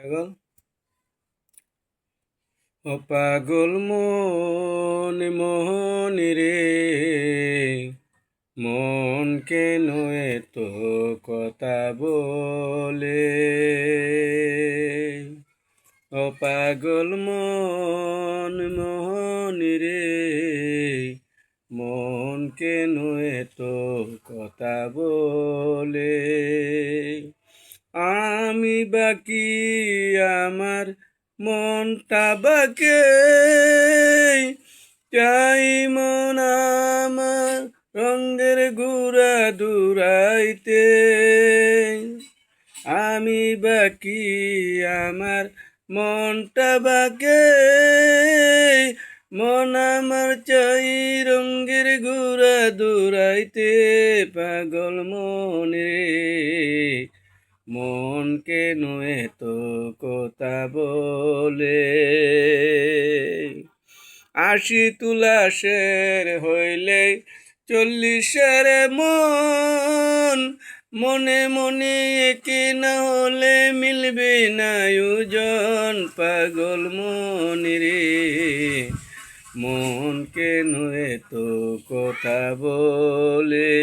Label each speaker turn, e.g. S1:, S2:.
S1: পাগল ও পাগল মন মোহনি রে, মন কেন এত কথা বলে? ও পাগল মন মোহনি রে, মন কেন এত কথা বলে? আমি বাকি আমার মনটা বাকে, চাই মন আমার রঙের ঘুরা দূরাইতে। আমি বাকি আমার মনটা বাকে, মন আমার চাই রঙের ঘুরা দূরাইতে। পাগল মনে মন কেন এত কথা বলে? আশি তুলাশের হইলে 40-এর মন, মনে মনে একে না হলে মিলবে না ওজন। পাগল মনে রে, মন কেন এত কথা বলে?